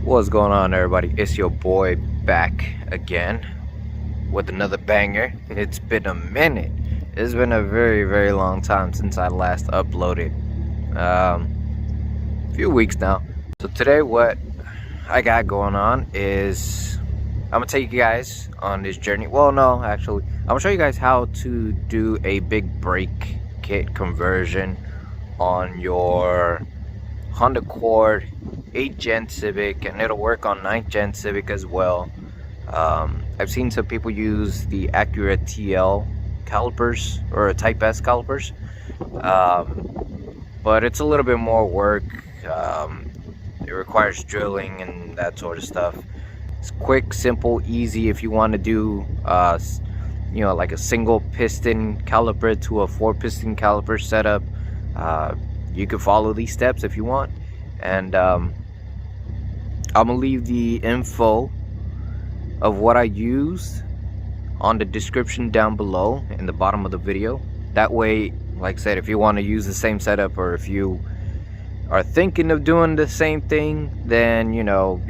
What's going on, everybody? It's your boy back again with another banger. It's been a minute. It's been a very long time since I last uploaded. A few weeks now. So today what I got going on is I'm gonna take you guys on this journey. Well, no, actually, I'm gonna show you guys how to do a big brake kit conversion on your Honda Accord 8th gen Civic, and it'll work on 9th gen Civic as well. I've seen some people use the Acura TL calipers or Type S calipers, but it's a little bit more work. It requires drilling and that sort of stuff. It's quick, simple, easy. If you want to do like a single piston caliper to a 4-piston caliper setup, you can follow these steps if you want. And I'm gonna leave the info of what I used on the description down below in the bottom of the video. That way, like I said, if you want to use the same setup, or if you are thinking of doing the same thing, then you'll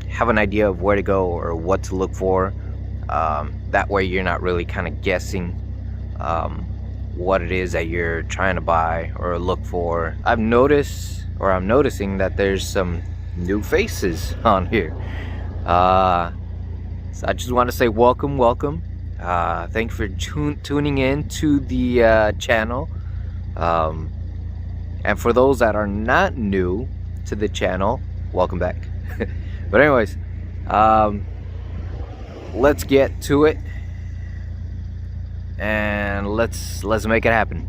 have an idea of where to go or what to look for. That way you're not really kind of guessing what it is that you're trying to buy or look for. I'm noticing that there's some new faces on here. So I just want to say welcome. Thanks for tuning in to the channel. And for those that are not new to the channel, welcome back. But anyways, let's get to it. And let's make it happen.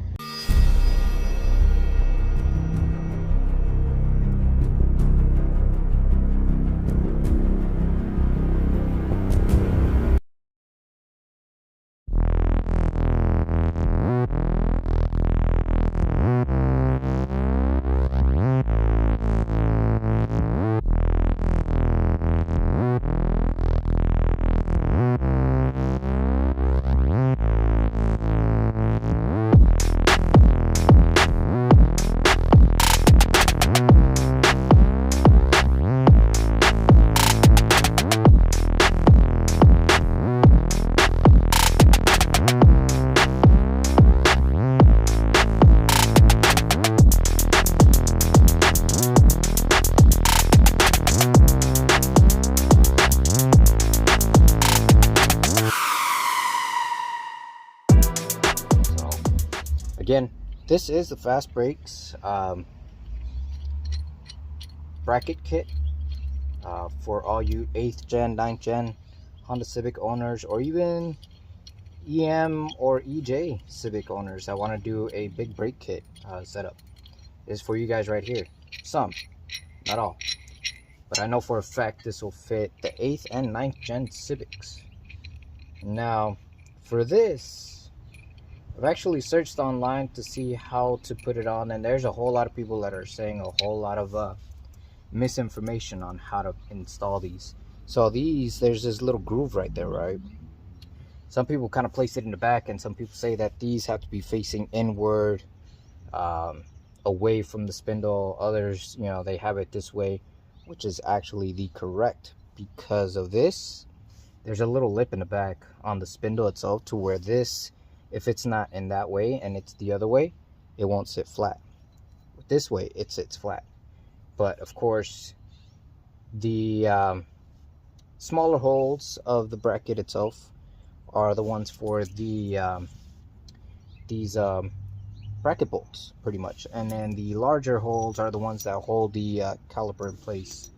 Again, this is the Fast Brakes bracket kit for all you 8th gen, 9th gen Honda Civic owners, or even EM or EJ Civic owners that want to do a big brake kit setup. This is for you guys right here. Some, not all, but I know for a fact this will fit the 8th and 9th gen Civics. Now, for this, I've actually searched online to see how to put it on, and there's a whole lot of people that are saying a whole lot of misinformation on how to install these. So there's this little groove right there, right? Some people kind of place it in the back, and some people say that these have to be facing inward, away from the spindle. Others, they have it this way, which is actually the correct. Because of this, there's a little lip in the back on the spindle itself, to where this, if it's not in that way and it's the other way, it won't sit flat. This way, it sits flat. But of course, the smaller holes of the bracket itself are the ones for the these bracket bolts, pretty much. And then the larger holes are the ones that hold the caliper in place.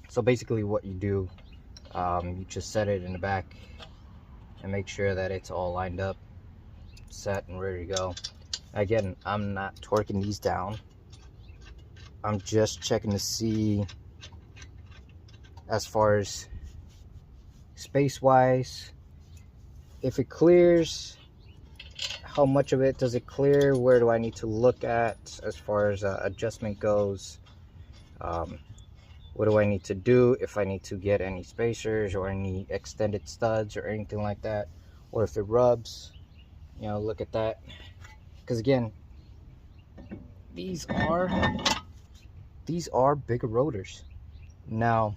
So basically what you do, you just set it in the back and make sure that it's all lined up, set, and ready to go. Again, I'm not torquing these down. I'm just checking to see, as far as space wise, if it clears, how much of it does it clear, where do I need to look at as far as adjustment goes, what do I need to do, if I need to get any spacers or any extended studs or anything like that, or if it rubs, look at that. Because again, these are these are bigger rotors. Now,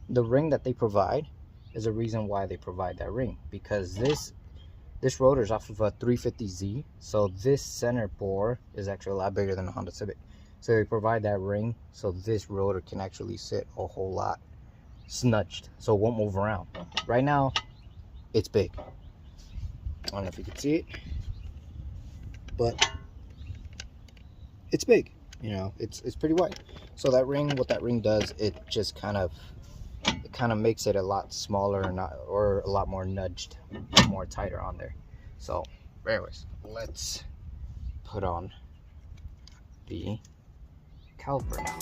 the ring that they provide is a reason why they provide that ring, because this rotor is off of a 350Z, so this center bore is actually a lot bigger than the Honda Civic. So they provide that ring so this rotor can actually sit a whole lot snudged, so it won't move around. Right now, it's big. I don't know if you can see it, but it's big. You know, it's pretty wide. So that ring, what that ring does, it just kind of makes it a lot smaller, or a lot more nudged, more tighter on there. So anyways, let's put on the caliper now.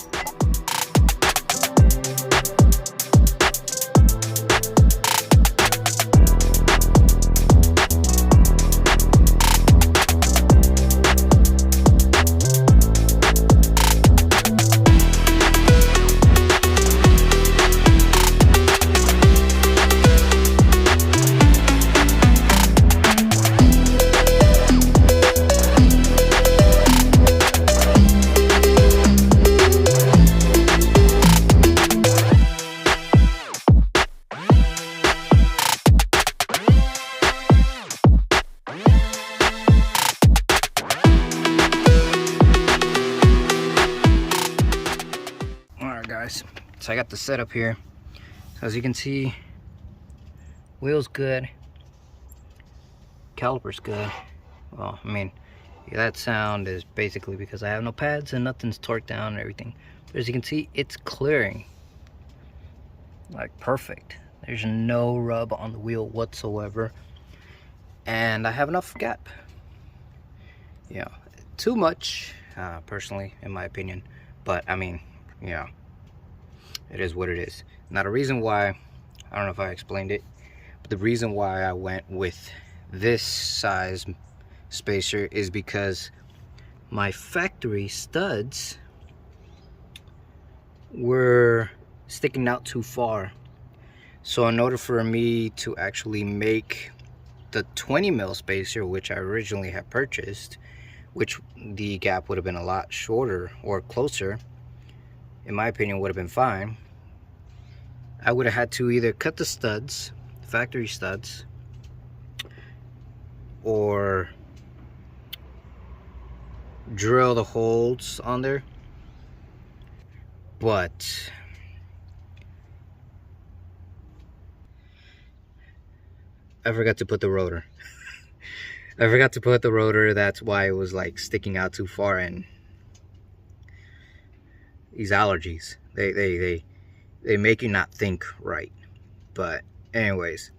So I got the setup here. So as you can see, wheels good, caliper's good. Well, I mean, that sound is basically because I have no pads and nothing's torqued down and everything. But as you can see, it's clearing like perfect. There's no rub on the wheel whatsoever, and I have enough gap. You know, too much, personally, in my opinion. But I mean, you know, it is what it is. Now the reason why, I don't know if I explained it, but the reason why I went with this size spacer is because my factory studs were sticking out too far. So in order for me to actually make the 20 mil spacer, which I originally had purchased, which the gap would have been a lot shorter or closer, in my opinion would have been fine, I would have had to either cut the studs, factory studs, or drill the holes on there. But I forgot to put the rotor. I forgot to put the rotor. That's why it was like sticking out too far. And these allergies, they make you not think right. But anyways,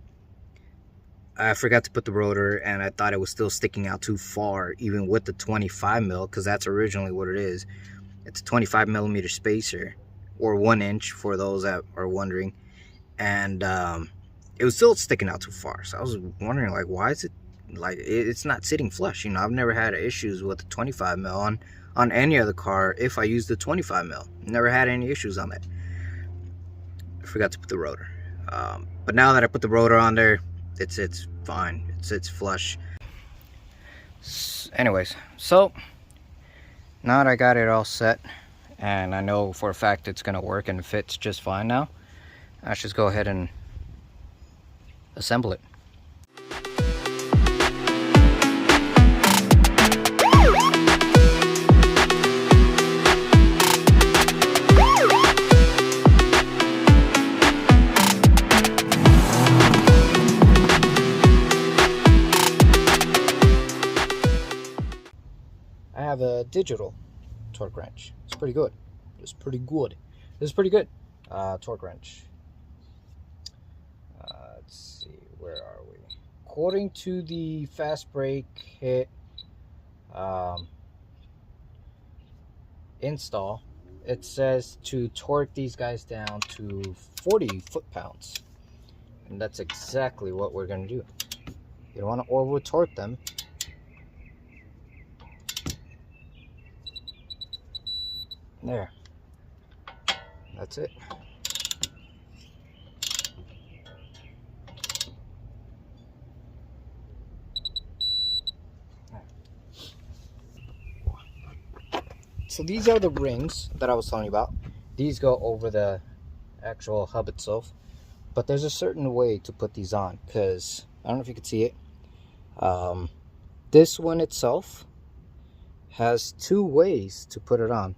I forgot to put the rotor, and I thought it was still sticking out too far, even with the 25 mil, because that's originally what it is. It's a 25 millimeter spacer, or 1 inch for those that are wondering. And it was still sticking out too far. So I was wondering, like, why is it like it's not sitting flush? You know, I've never had issues with the 25 mil on any other car if I use the 25 mil. Never had any issues on that. I forgot to put the rotor. But now that I put the rotor on there, it's fine. It's flush. Anyways, so now that I got it all set, and I know for a fact it's gonna work and fits just fine now, I should go ahead and assemble it. I have a digital torque wrench. It's pretty good. It's pretty good. This is pretty good. Torque wrench. Let's see, where are we? According to the fast brake kit install, it says to torque these guys down to 40 foot-pounds. And that's exactly what we're going to do. You don't want to over torque them. There. That's it. So these are the rings that I was telling you about. These go over the actual hub itself, but there's a certain way to put these on, because I don't know if you can see it. This one itself has two ways to put it on.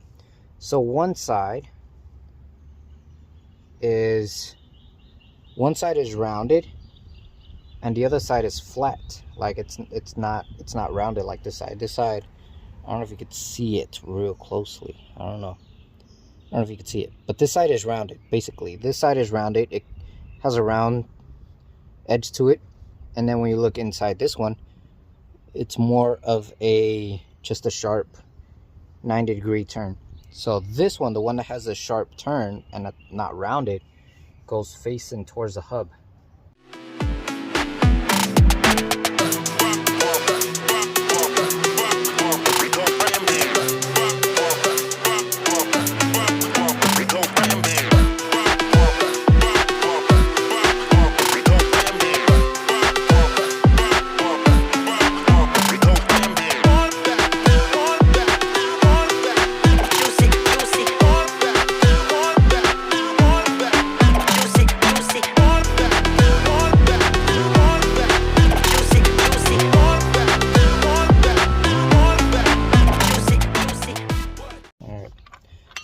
So one side is rounded and the other side is flat. Like it's not rounded like this side. This side, I don't know if you could see it real closely. I don't know if you can see it, but this side is rounded. Basically, this side is rounded. It has a round edge to it, and then when you look inside this one, it's more of just a sharp 90-degree turn. So this one, the one that has a sharp turn and not rounded, goes facing towards the hub.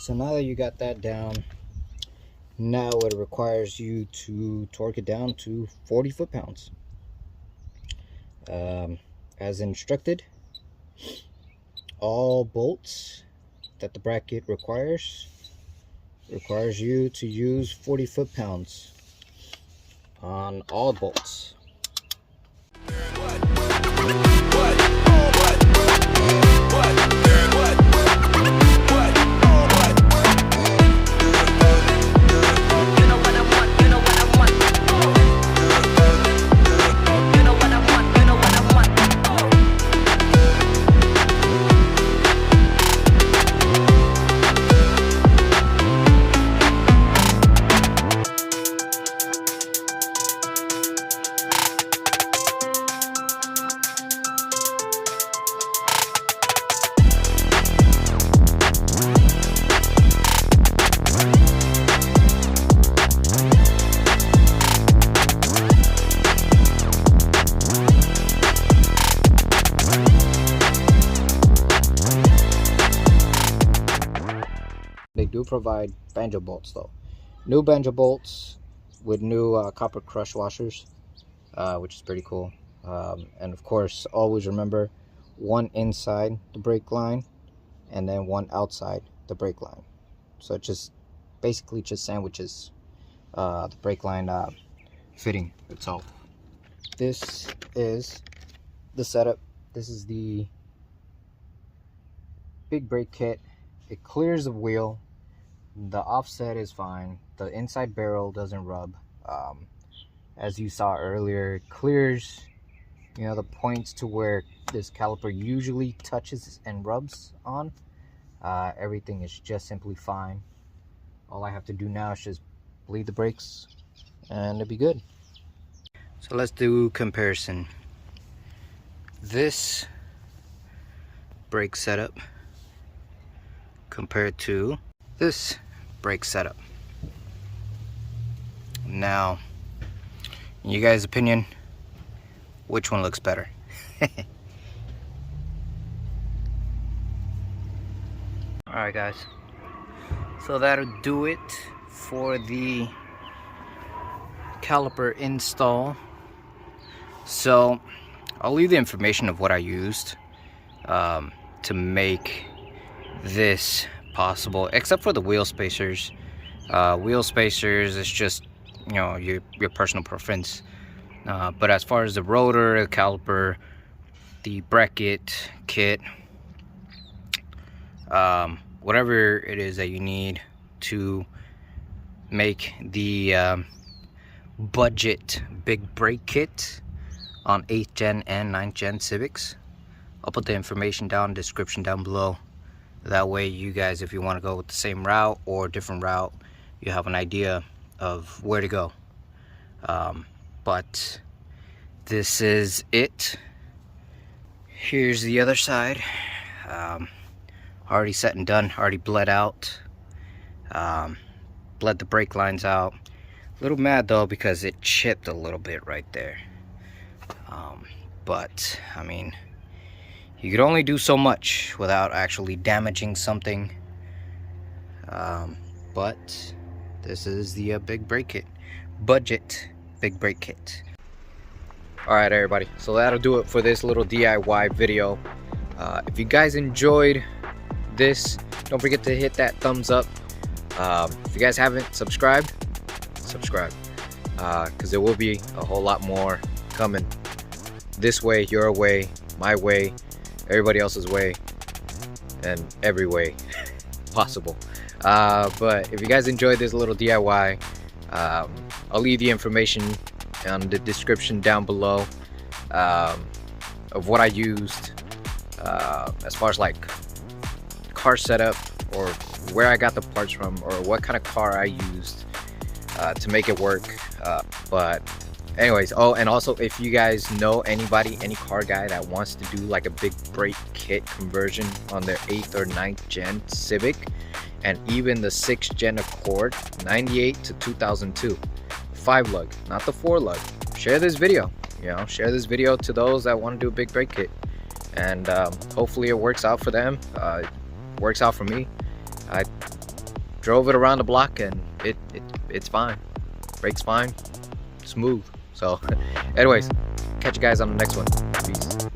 So now that you got that down, now it requires you to torque it down to 40 foot-pounds. As instructed, all bolts that the bracket requires you to use 40 foot-pounds on all bolts. They do provide banjo bolts though. New banjo bolts with new copper crush washers, which is pretty cool. And of course, always remember one inside the brake line and then one outside the brake line. So it just basically just sandwiches the brake line fitting itself. This is the setup. This is the big brake kit. It clears the wheel. The offset is fine. The inside barrel doesn't rub. As you saw earlier, it clears, the points to where this caliper usually touches and rubs on. Everything is just simply fine. All I have to do now is just bleed the brakes and it'll be good. So let's do comparison. This brake setup compared to this brake setup. Now, in you guys' opinion, which one looks better? Alright guys, so that'll do it for the caliper install. So I'll leave the information of what I used to make this possible, except for the wheel spacers. Wheel spacers is just your personal preference, but as far as the rotor, the caliper, the bracket kit, whatever it is that you need to make the budget big brake kit on 8th gen and 9th gen Civics, I'll put the information down in the description down below. That way you guys, if you want to go with the same route or a different route, you have an idea of where to go. But this is it. Here's the other side. already set and done, already bled out, bled the brake lines out. A little mad though because it chipped a little bit right there, but I mean, you could only do so much without actually damaging something. But this is the big brake kit, budget big brake kit. Alright everybody, so that'll do it for this little DIY video. If you guys enjoyed this, don't forget to hit that thumbs up. If you guys haven't subscribed, subscribe, because there will be a whole lot more coming this way, your way, my way, everybody else's way, and every way possible. But if you guys enjoyed this little DIY, I'll leave the information on the description down below of what I used as far as like car setup, or where I got the parts from, or what kind of car I used to make it work. But anyways, oh, and also if you guys know anybody, any car guy that wants to do like a big brake kit conversion on their 8th or 9th gen Civic, and even the 6th gen Accord 98 to 2002 5 lug, not the 4 lug, share this video, share this video to those that want to do a big brake kit, and hopefully it works out for them. It works out for me. I drove it around the block and it's fine, brake's fine, smooth. So anyways, catch you guys on the next one. Peace.